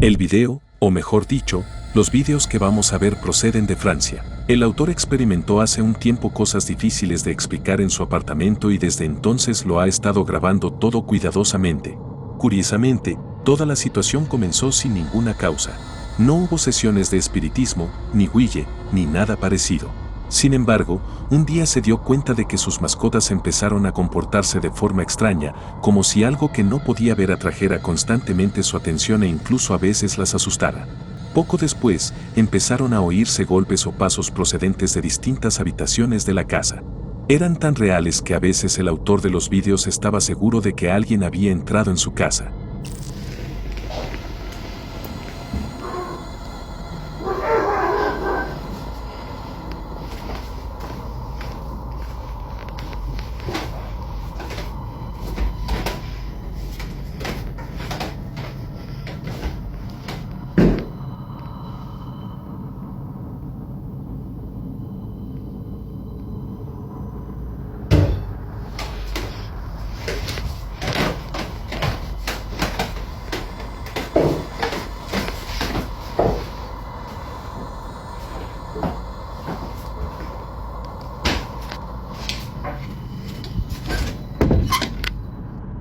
El video, o mejor dicho, los vídeos que vamos a ver proceden de Francia. El autor experimentó hace un tiempo cosas difíciles de explicar en su apartamento y desde entonces lo ha estado grabando todo cuidadosamente. Curiosamente, toda la situación comenzó sin ninguna causa. No hubo sesiones de espiritismo, ni huille, ni nada parecido. Sin embargo, un día se dio cuenta de que sus mascotas empezaron a comportarse de forma extraña, como si algo que no podía ver atrajera constantemente su atención e incluso a veces las asustara. Poco después, empezaron a oírse golpes o pasos procedentes de distintas habitaciones de la casa. Eran tan reales que a veces el autor de los vídeos estaba seguro de que alguien había entrado en su casa.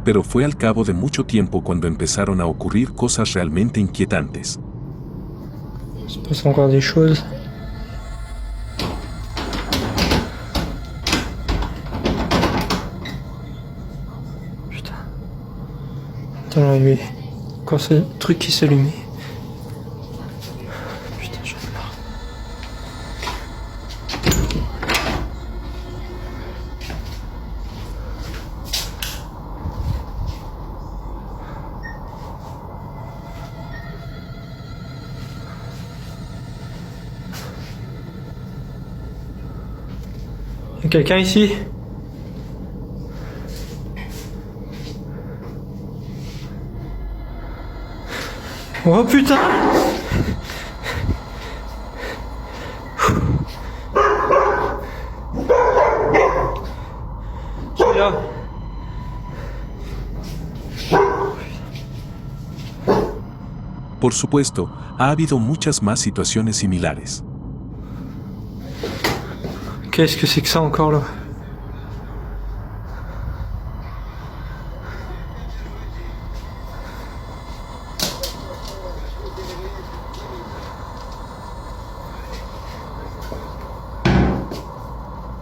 Pero fue al cabo de mucho tiempo cuando empezaron a ocurrir cosas realmente inquietantes. Il se passe encore des choses. Putain. Attends, là, lui. Encore ce truc qui s'allumait. Putain, j'en ai marre. Y'a quelqu'un ici? Oh putain! Qui est là? Por supuesto, ha habido muchas más situaciones similares. Qu'est-ce que c'est que ça encore là?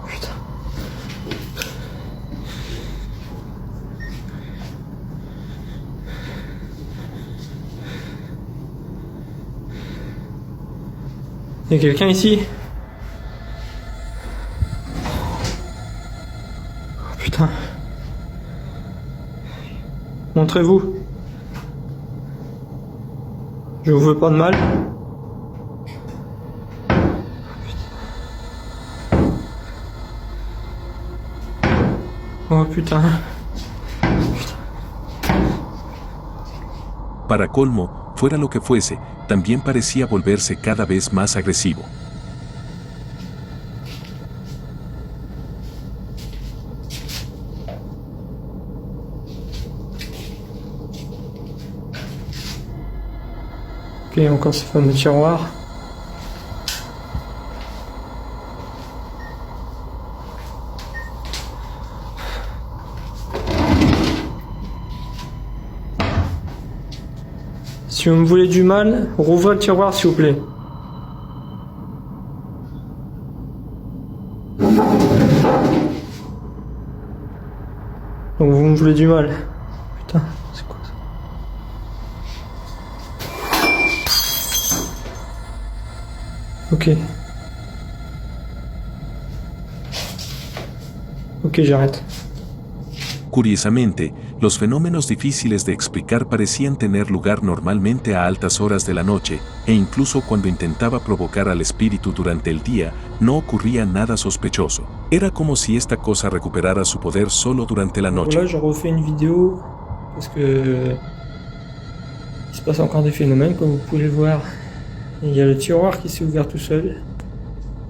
Putain. Y'a quelqu'un ici? Putain. Montrez-vous. Je vous veux pas de mal. Oh putain. Para colmo, fuera lo que fuese, también parecía volverse cada vez más agresivo. Ok, encore ce fameux tiroir. Si vous me voulez du mal, rouvrez le tiroir s'il vous plaît. Donc vous me voulez du mal. Putain, c'est quoi ça? Ok. Ok, j'arrête. Curiosamente, los fenómenos difíciles de explicar parecían tener lugar normalmente a altas horas de la noche, e incluso cuando intentaba provocar al espíritu durante el día, no ocurría nada sospechoso. Era como si esta cosa recuperara su poder solo durante la noche. Là, je refais une vidéo parce que il se passe encore des phénomènes, comme vous pouvez le voir. Il y a le tiroir qui s'est ouvert tout seul.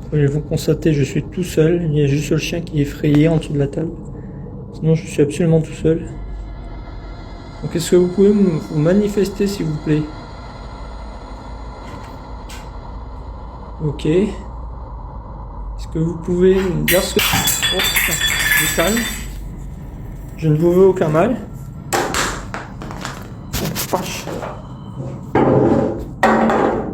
Comme vous constatez, je suis tout seul. Il y a juste le chien qui est effrayé en dessous de la table. Sinon, je suis absolument tout seul. Donc, est-ce que vous pouvez vous manifester, s'il vous plaît? Ok. Est-ce que vous pouvez me dire ce que... Oh putain, je calme. Je ne vous veux aucun mal. Vache.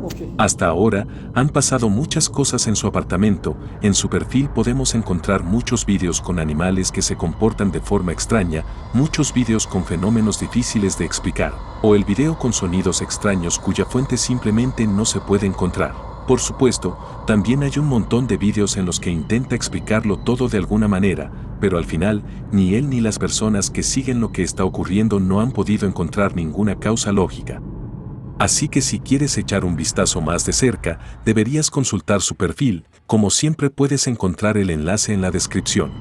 Ok. Hasta ahora, han pasado muchas cosas en su apartamento. En su perfil podemos encontrar muchos vídeos con animales que se comportan de forma extraña, muchos vídeos con fenómenos difíciles de explicar, o el video con sonidos extraños cuya fuente simplemente no se puede encontrar. Por supuesto, también hay un montón de vídeos en los que intenta explicarlo todo de alguna manera, pero al final, ni él ni las personas que siguen lo que está ocurriendo no han podido encontrar ninguna causa lógica. Así que si quieres echar un vistazo más de cerca, deberías consultar su perfil, como siempre puedes encontrar el enlace en la descripción.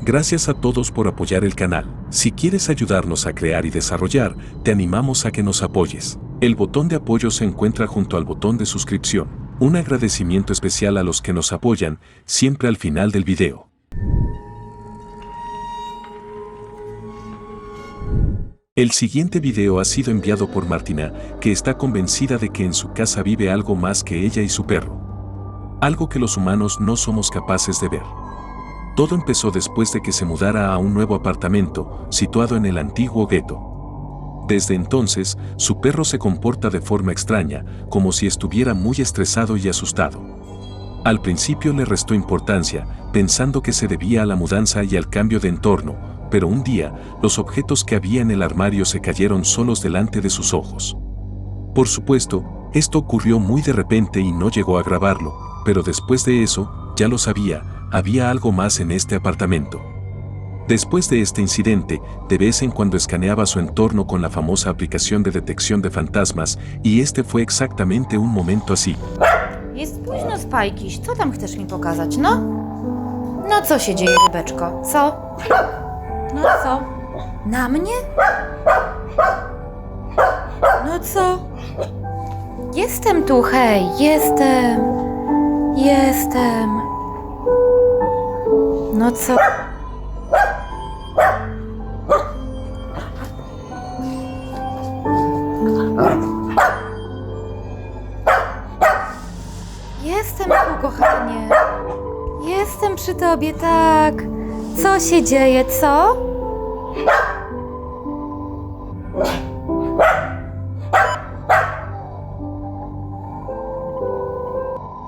Gracias a todos por apoyar el canal. Si quieres ayudarnos a crear y desarrollar, te animamos a que nos apoyes. El botón de apoyo se encuentra junto al botón de suscripción. Un agradecimiento especial a los que nos apoyan, siempre al final del video. El siguiente video ha sido enviado por Martina, que está convencida de que en su casa vive algo más que ella y su perro. Algo que los humanos no somos capaces de ver. Todo empezó después de que se mudara a un nuevo apartamento, situado en el antiguo gueto. Desde entonces, su perro se comporta de forma extraña, como si estuviera muy estresado y asustado. Al principio le restó importancia, pensando que se debía a la mudanza y al cambio de entorno, pero un día, los objetos que había en el armario se cayeron solos delante de sus ojos. Por supuesto, esto ocurrió muy de repente y no llegó a grabarlo, pero después de eso, ya lo sabía, había algo más en este apartamento. Después de este incidente, de vez en cuando escaneaba su entorno con la famosa aplicación de detección de fantasmas, y este fue exactamente un momento así. Jest późno, Spajkiś. Co tam chcesz mi pokazać, no? No co się dzieje, rybeczko? Co? No co? Na mnie? No co? Jestem tu, hej, jestem. No co? Jestem tu, kochanie. Jestem przy tobie, tak. Co się dzieje, co?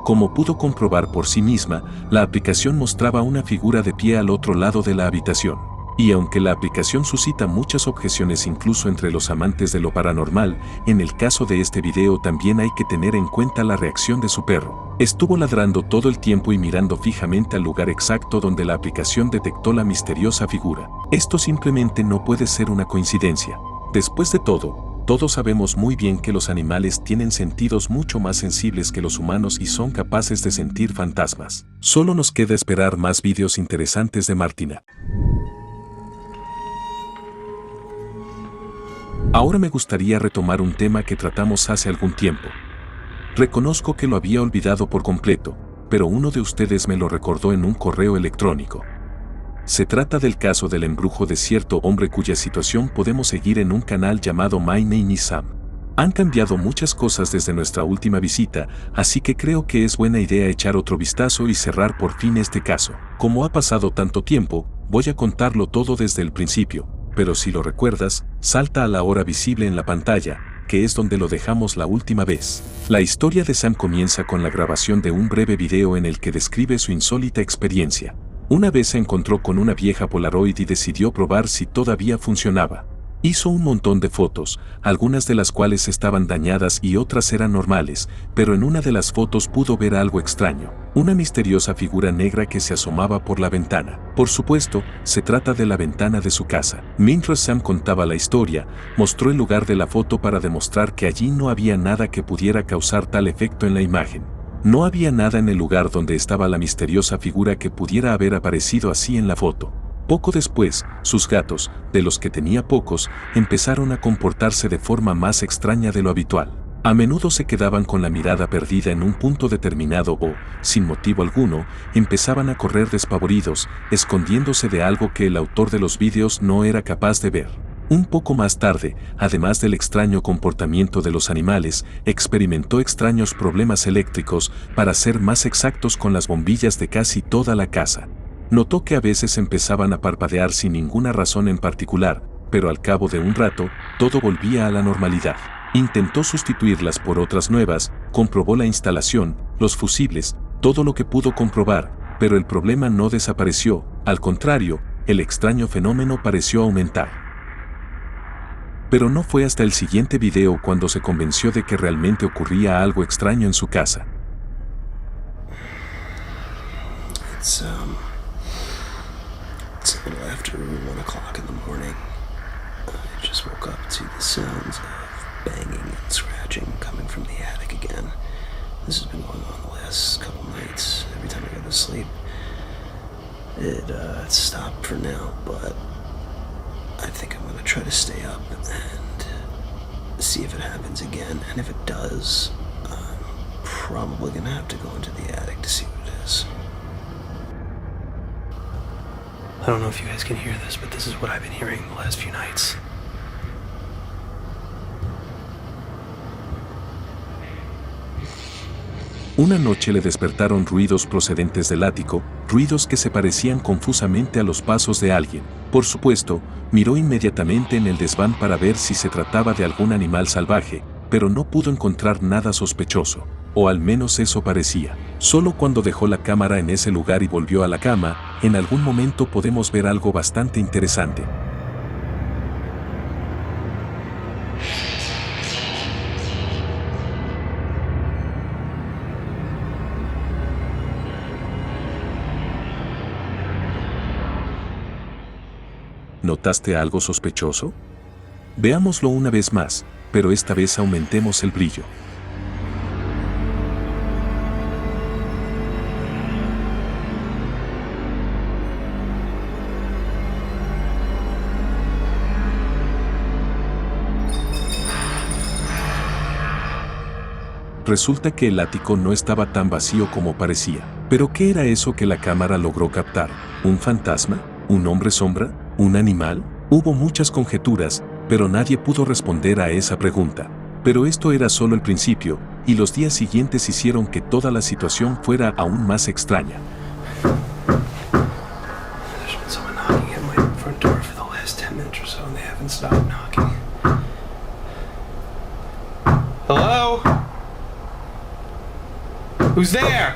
Como pudo comprobar por sí misma, la aplicación mostraba una figura de pie al otro lado de la habitación. Y aunque la aplicación suscita muchas objeciones incluso entre los amantes de lo paranormal, en el caso de este video también hay que tener en cuenta la reacción de su perro. Estuvo ladrando todo el tiempo y mirando fijamente al lugar exacto donde la aplicación detectó la misteriosa figura. Esto simplemente no puede ser una coincidencia. Después de todo, todos sabemos muy bien que los animales tienen sentidos mucho más sensibles que los humanos y son capaces de sentir fantasmas. Solo nos queda esperar más vídeos interesantes de Martina. Ahora me gustaría retomar un tema que tratamos hace algún tiempo. Reconozco que lo había olvidado por completo, pero uno de ustedes me lo recordó en un correo electrónico. Se trata del caso del embrujo de cierto hombre cuya situación podemos seguir en un canal llamado My Name is Sam. Han cambiado muchas cosas desde nuestra última visita, así que creo que es buena idea echar otro vistazo y cerrar por fin este caso. Como ha pasado tanto tiempo, voy a contarlo todo desde el principio, pero si lo recuerdas, salta a la hora visible en la pantalla, que es donde lo dejamos la última vez. La historia de Sam comienza con la grabación de un breve video en el que describe su insólita experiencia. Una vez se encontró con una vieja Polaroid y decidió probar si todavía funcionaba. Hizo un montón de fotos, algunas de las cuales estaban dañadas y otras eran normales, pero en una de las fotos pudo ver algo extraño, una misteriosa figura negra que se asomaba por la ventana. Por supuesto, se trata de la ventana de su casa. Mientras Sam contaba la historia, mostró el lugar de la foto para demostrar que allí no había nada que pudiera causar tal efecto en la imagen. No había nada en el lugar donde estaba la misteriosa figura que pudiera haber aparecido así en la foto. Poco después, sus gatos, de los que tenía pocos, empezaron a comportarse de forma más extraña de lo habitual. A menudo se quedaban con la mirada perdida en un punto determinado o, sin motivo alguno, empezaban a correr despavoridos, escondiéndose de algo que el autor de los vídeos no era capaz de ver. Un poco más tarde, además del extraño comportamiento de los animales, experimentó extraños problemas eléctricos, para ser más exactos con las bombillas de casi toda la casa. Notó que a veces empezaban a parpadear sin ninguna razón en particular, pero al cabo de un rato, todo volvía a la normalidad. Intentó sustituirlas por otras nuevas, comprobó la instalación, los fusibles, todo lo que pudo comprobar, pero el problema no desapareció, al contrario, el extraño fenómeno pareció aumentar. Pero no fue hasta el siguiente video cuando se convenció de que realmente ocurría algo extraño en su casa. It's a little after 1 o'clock in the morning. I just woke up to the sounds of banging and scratching coming from the attic again. This has been going on the last couple nights. Every time I go to sleep, it stopped for now, but I think I'm gonna try to stay up and see if it happens again. And if it does, I'm probably gonna have to go into the attic to see what it is. I don't know if you guys can hear this, but this is what I've been hearing the last few nights. Una noche le despertaron ruidos procedentes del ático, ruidos que se parecían confusamente a los pasos de alguien. Por supuesto, miró inmediatamente en el desván para ver si se trataba de algún animal salvaje, pero no pudo encontrar nada sospechoso, o al menos eso parecía. Solo cuando dejó la cámara en ese lugar y volvió a la cama, en algún momento podemos ver algo bastante interesante. ¿Notaste algo sospechoso? Veámoslo una vez más, pero esta vez aumentemos el brillo. Resulta que el ático no estaba tan vacío como parecía. ¿Pero qué era eso que la cámara logró captar? ¿Un fantasma? ¿Un hombre sombra? ¿Un animal? Hubo muchas conjeturas, pero nadie pudo responder a esa pregunta. Pero esto era solo el principio, y los días siguientes hicieron que toda la situación fuera aún más extraña. There's been someone knocking at my front door for the last 10 minutes or so, and they haven't stopped knocking. Hello? Who's there?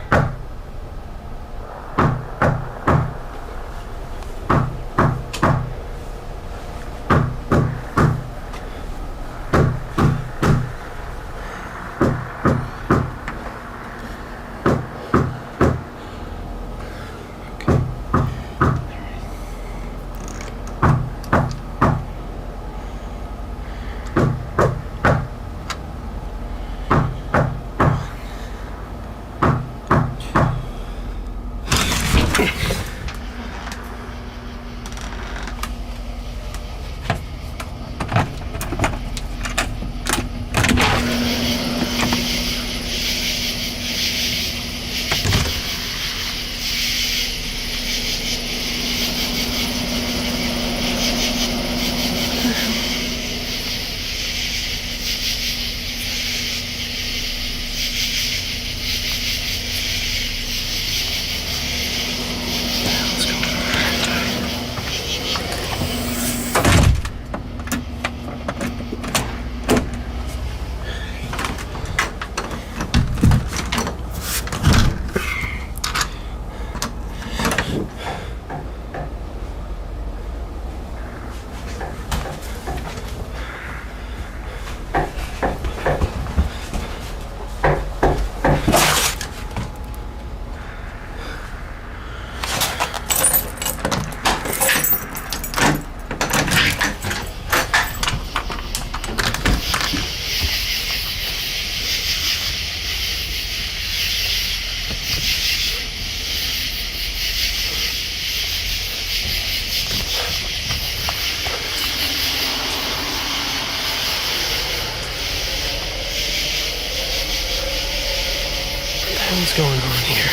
What's going on here?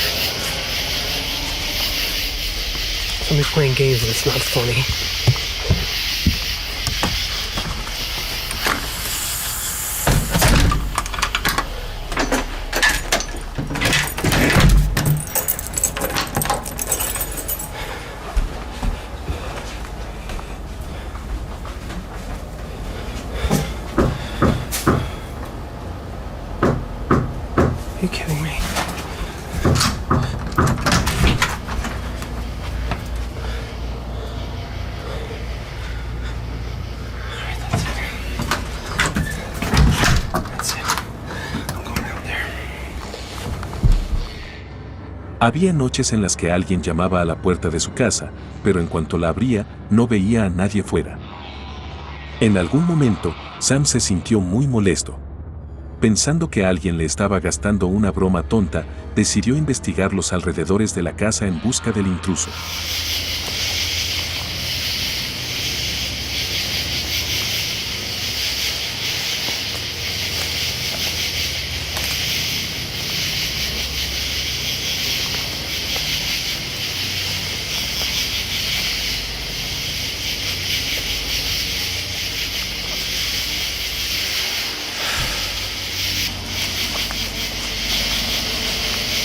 Somebody's playing games and it's not funny. Había noches en las que alguien llamaba a la puerta de su casa, pero en cuanto la abría, no veía a nadie fuera. En algún momento, Sam se sintió muy molesto. Pensando que alguien le estaba gastando una broma tonta, decidió investigar los alrededores de la casa en busca del intruso.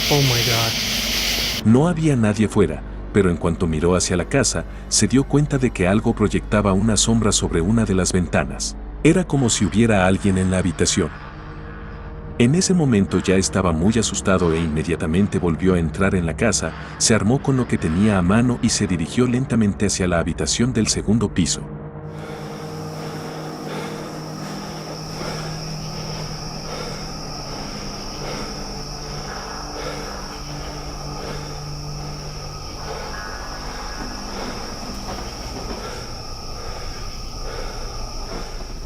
Oh my God. No había nadie fuera, pero en cuanto miró hacia la casa, se dio cuenta de que algo proyectaba una sombra sobre una de las ventanas. Era como si hubiera alguien en la habitación. En ese momento ya estaba muy asustado e inmediatamente volvió a entrar en la casa, se armó con lo que tenía a mano y se dirigió lentamente hacia la habitación del segundo piso.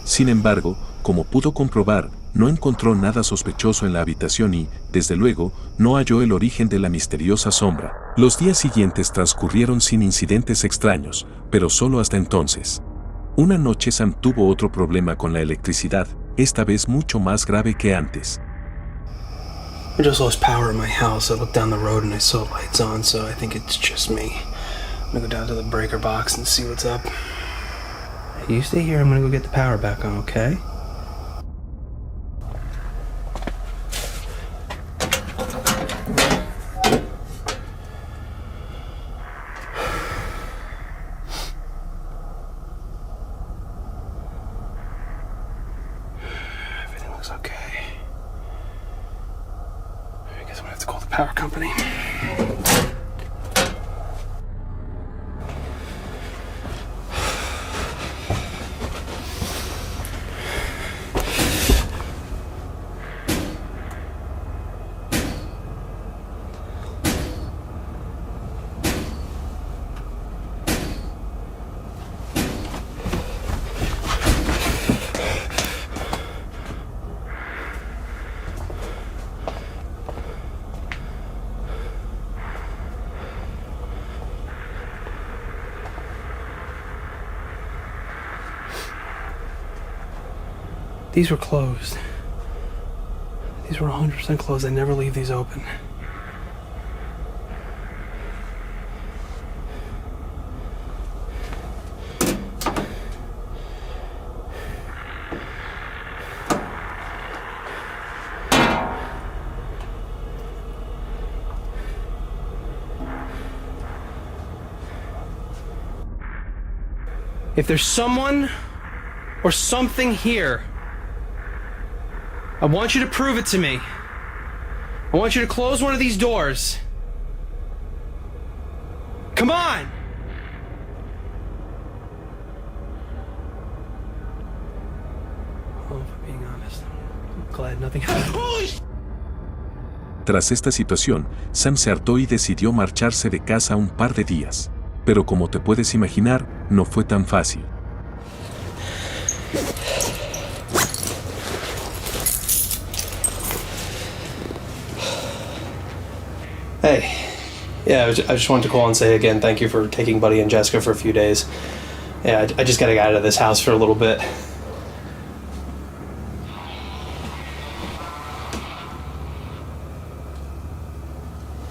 Sin embargo, como pudo comprobar, no encontró nada sospechoso en la habitación y, desde luego, no halló el origen de la misteriosa sombra. Los días siguientes transcurrieron sin incidentes extraños, pero solo hasta entonces. Una noche Sam tuvo otro problema con la electricidad, esta vez mucho más grave que antes. I just lost power in my house. I looked down the road and I saw lights on, so I think it's just me. I'm gonna go down to the breaker box and see what's up. You stay here, I'm gonna go get the power back on, okay? Everything looks okay. I guess I'm gonna have to call the power company. These were closed. These were 100% closed. I never leave these open. If there's someone or something here, I want you to prove it to me. I want you to close one of these doors. Come on! Well, if I'm being honest, I'm glad nothing happened. Tras esta situación, Sam se hartó y decidió marcharse de casa un par de días. Pero como te puedes imaginar, no fue tan fácil. Hey, yeah, I just wanted to call and say again, thank you for taking Buddy and Jessica for a few days. Yeah, I just gotta get out of this house for a little bit.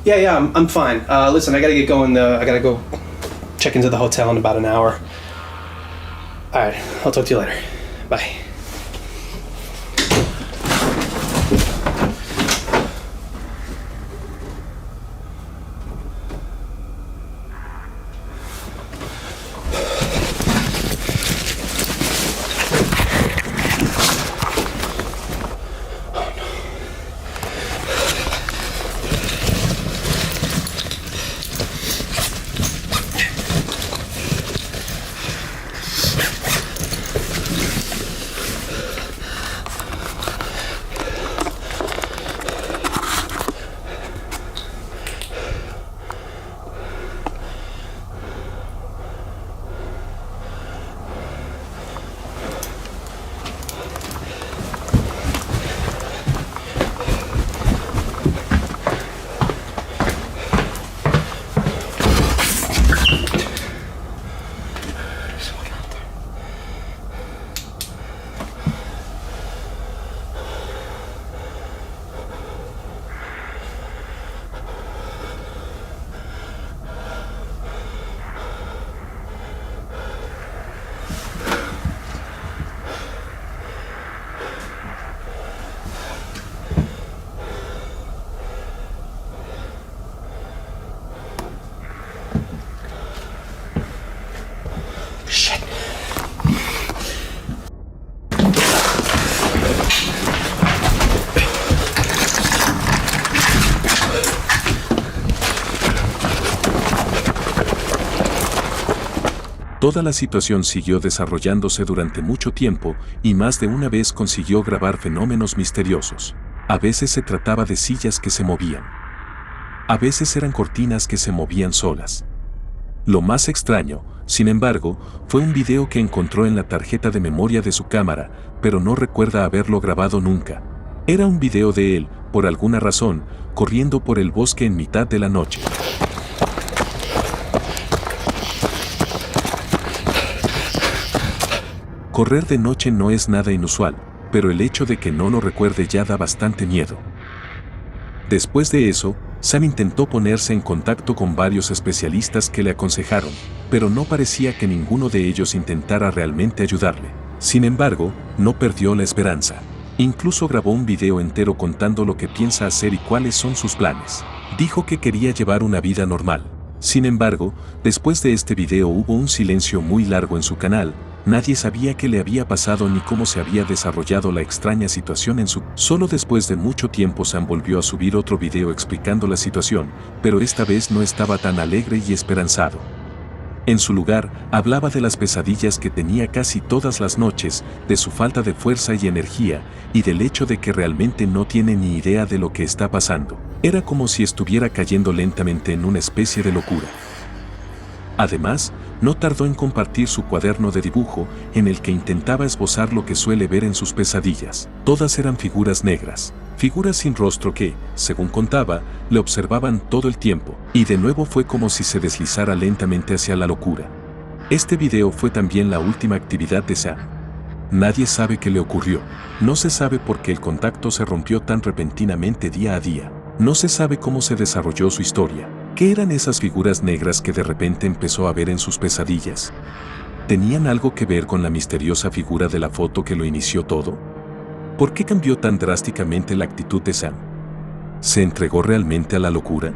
Yeah, I'm fine. Listen, I gotta get going. I gotta go check into the hotel in about an hour. All right, I'll talk to you later. Bye. Toda la situación siguió desarrollándose durante mucho tiempo y más de una vez consiguió grabar fenómenos misteriosos. A veces se trataba de sillas que se movían. A veces eran cortinas que se movían solas. Lo más extraño, sin embargo, fue un video que encontró en la tarjeta de memoria de su cámara, pero no recuerda haberlo grabado nunca. Era un video de él, por alguna razón, corriendo por el bosque en mitad de la noche. Correr de noche no es nada inusual, pero el hecho de que no lo recuerde ya da bastante miedo. Después de eso, Sam intentó ponerse en contacto con varios especialistas que le aconsejaron, pero no parecía que ninguno de ellos intentara realmente ayudarle. Sin embargo, no perdió la esperanza. Incluso grabó un video entero contando lo que piensa hacer y cuáles son sus planes. Dijo que quería llevar una vida normal. Sin embargo, después de este video hubo un silencio muy largo en su canal. Nadie sabía qué le había pasado ni cómo se había desarrollado la extraña situación en su... Solo después de mucho tiempo Sam volvió a subir otro video explicando la situación, pero esta vez no estaba tan alegre y esperanzado. En su lugar, hablaba de las pesadillas que tenía casi todas las noches, de su falta de fuerza y energía, y del hecho de que realmente no tiene ni idea de lo que está pasando. Era como si estuviera cayendo lentamente en una especie de locura. Además, no tardó en compartir su cuaderno de dibujo, en el que intentaba esbozar lo que suele ver en sus pesadillas. Todas eran figuras negras, figuras sin rostro que, según contaba, le observaban todo el tiempo, y de nuevo fue como si se deslizara lentamente hacia la locura. Este video fue también la última actividad de Sam. Nadie sabe qué le ocurrió. No se sabe por qué el contacto se rompió tan repentinamente día a día. No se sabe cómo se desarrolló su historia. ¿Qué eran esas figuras negras que de repente empezó a ver en sus pesadillas? ¿Tenían algo que ver con la misteriosa figura de la foto que lo inició todo? ¿Por qué cambió tan drásticamente la actitud de Sam? ¿Se entregó realmente a la locura?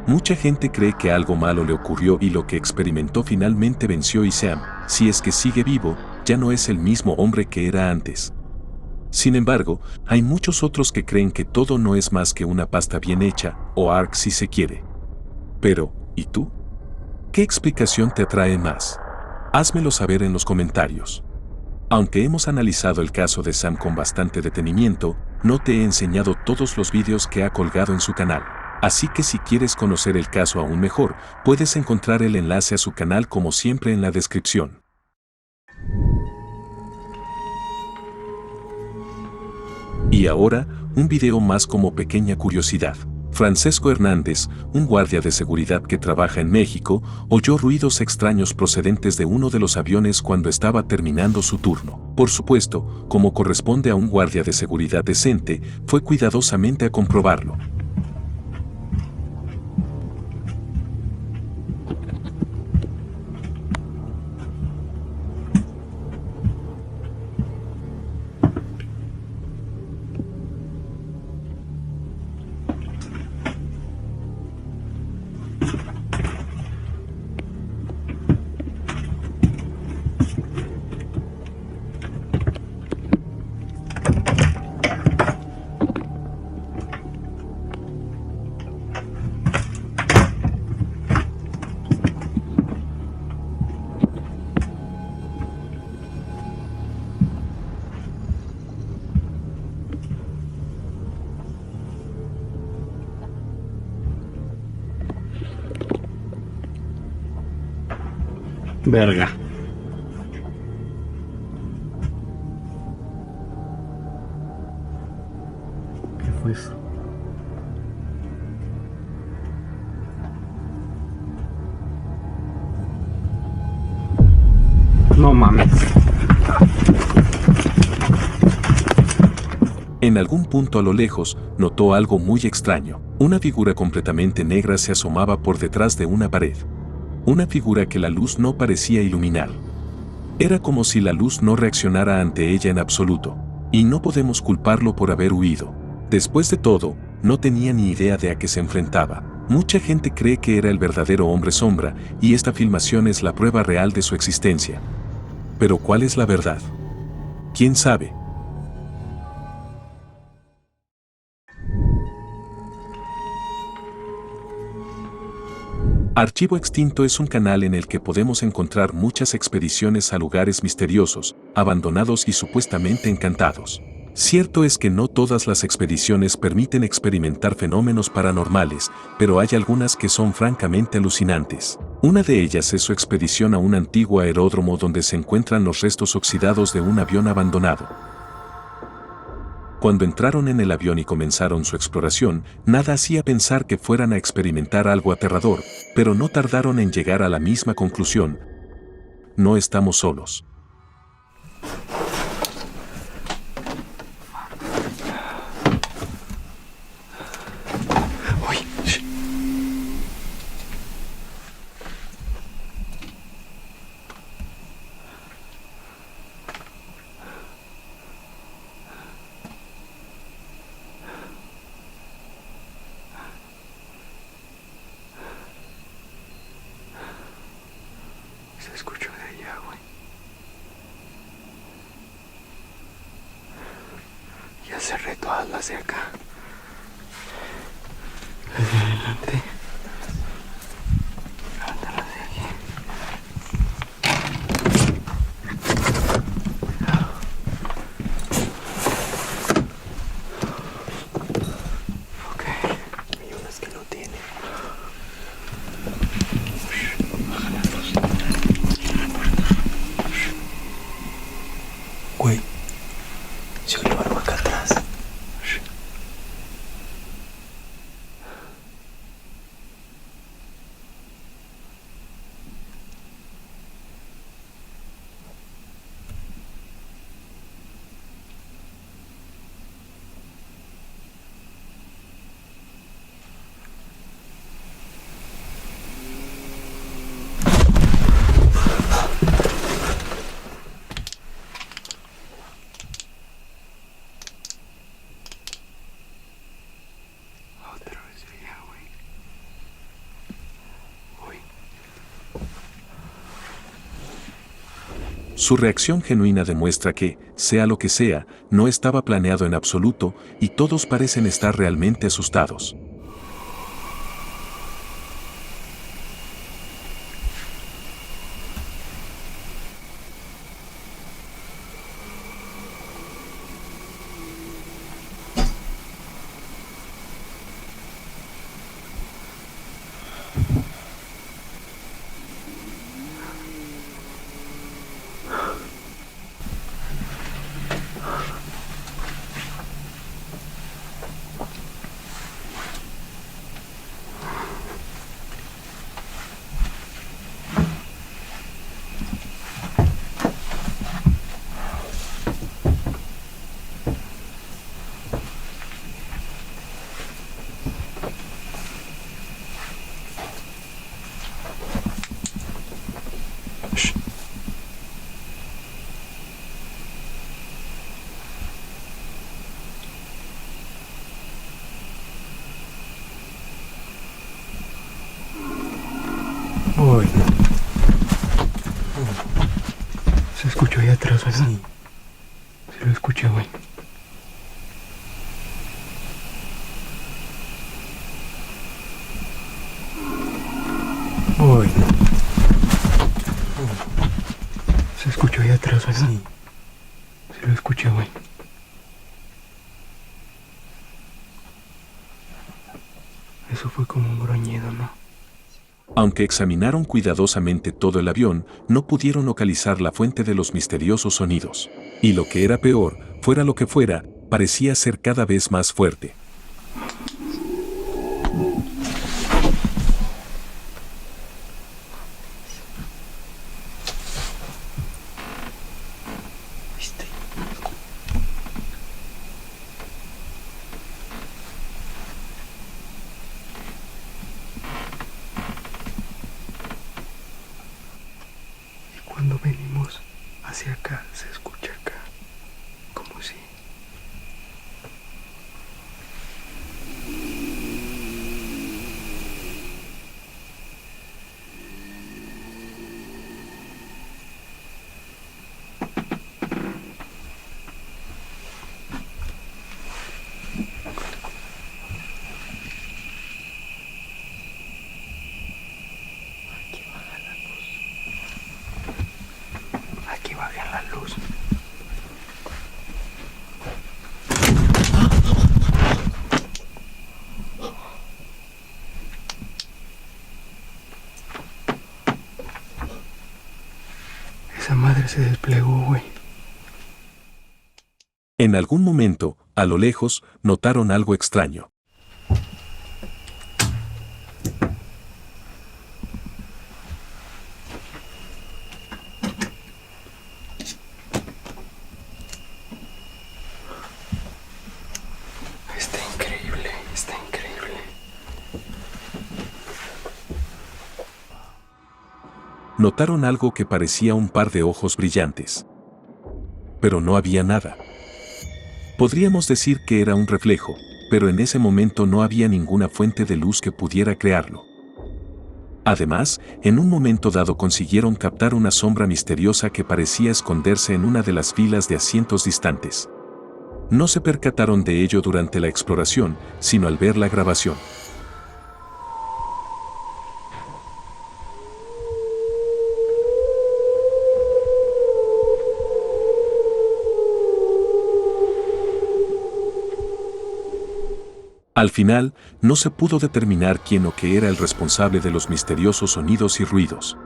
Mucha gente cree que algo malo le ocurrió y lo que experimentó finalmente venció y Sam, si es que sigue vivo, ya no es el mismo hombre que era antes. Sin embargo, hay muchos otros que creen que todo no es más que una pasta bien hecha, o ARC si se quiere. Pero, ¿y tú? ¿Qué explicación te atrae más? Házmelo saber en los comentarios. Aunque hemos analizado el caso de Sam con bastante detenimiento, no te he enseñado todos los vídeos que ha colgado en su canal. Así que si quieres conocer el caso aún mejor, puedes encontrar el enlace a su canal como siempre en la descripción. Y ahora, un video más como pequeña curiosidad. Francesco Hernández, un guardia de seguridad que trabaja en México, oyó ruidos extraños procedentes de uno de los aviones cuando estaba terminando su turno. Por supuesto, como corresponde a un guardia de seguridad decente, fue cuidadosamente a comprobarlo. Verga. ¿Qué fue eso? No mames. En algún punto a lo lejos, notó algo muy extraño. Una figura completamente negra se asomaba por detrás de una pared. Una figura que la luz no parecía iluminar. Era como si la luz no reaccionara ante ella en absoluto, y no podemos culparlo por haber huido. Después de todo, no tenía ni idea de a qué se enfrentaba. Mucha gente cree que era el verdadero hombre sombra, y esta filmación es la prueba real de su existencia. Pero ¿cuál es la verdad? ¿Quién sabe? Archivo Extinto es un canal en el que podemos encontrar muchas expediciones a lugares misteriosos, abandonados y supuestamente encantados. Cierto es que no todas las expediciones permiten experimentar fenómenos paranormales, pero hay algunas que son francamente alucinantes. Una de ellas es su expedición a un antiguo aeródromo donde se encuentran los restos oxidados de un avión abandonado. Cuando entraron en el avión y comenzaron su exploración, nada hacía pensar que fueran a experimentar algo aterrador, pero no tardaron en llegar a la misma conclusión. No estamos solos. Uy, shh. Se escuchó de allá, güey. Ya cerré todas las de acá. Las de adelante. Falta las de aquí. Ok. Hay unas que no tienen. Bájale a los. Güey, se oyó algo acá atrás. Otra vez allá, güey. Uy. Su reacción genuina demuestra que, sea lo que sea, no estaba planeado en absoluto y todos parecen estar realmente asustados. Uy. Se escuchó ahí atrás, ¿verdad? Sí. Se lo escuché, güey. Uy. Se escuchó ahí atrás, ¿verdad? Sí. Se lo escuché, güey. Eso fue como un gruñido, ¿no? Aunque examinaron cuidadosamente todo el avión, no pudieron localizar la fuente de los misteriosos sonidos. Y lo que era peor, fuera lo que fuera, parecía ser cada vez más fuerte. ¿Viste? Y cuando venimos hacia acá, se escucha acá, como si... Esa madre se desplegó, güey. En algún momento, a lo lejos, notaron algo extraño. Está increíble, está increíble. Notaron algo que parecía un par de ojos brillantes. Pero no había nada. Podríamos decir que era un reflejo, pero en ese momento no había ninguna fuente de luz que pudiera crearlo. Además, en un momento dado consiguieron captar una sombra misteriosa que parecía esconderse en una de las filas de asientos distantes. No se percataron de ello durante la exploración, sino al ver la grabación. Al final, no se pudo determinar quién o qué era el responsable de los misteriosos sonidos y ruidos.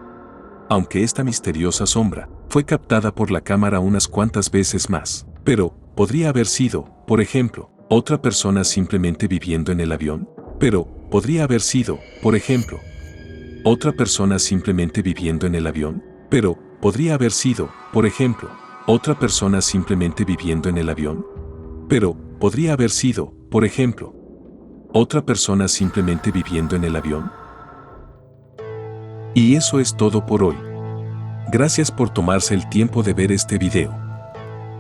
Aunque esta misteriosa sombra fue captada por la cámara unas cuantas veces más, pero podría haber sido, por ejemplo, otra persona simplemente viviendo en el avión. Pero podría haber sido, por ejemplo, otra persona simplemente viviendo en el avión. Pero podría haber sido, por ejemplo, otra persona simplemente viviendo en el avión. Pero podría haber sido, por ejemplo, otra persona simplemente viviendo en el avión. Y eso es todo por hoy. Gracias por tomarse el tiempo de ver este video.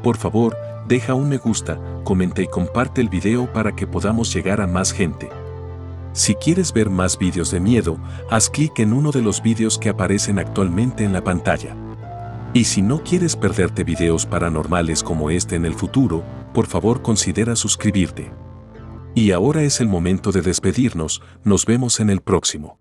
Por favor, deja un me gusta, comenta y comparte el video para que podamos llegar a más gente. Si quieres ver más videos de miedo, haz clic en uno de los videos que aparecen actualmente en la pantalla. Y si no quieres perderte videos paranormales como este en el futuro, por favor considera suscribirte. Y ahora es el momento de despedirnos, nos vemos en el próximo.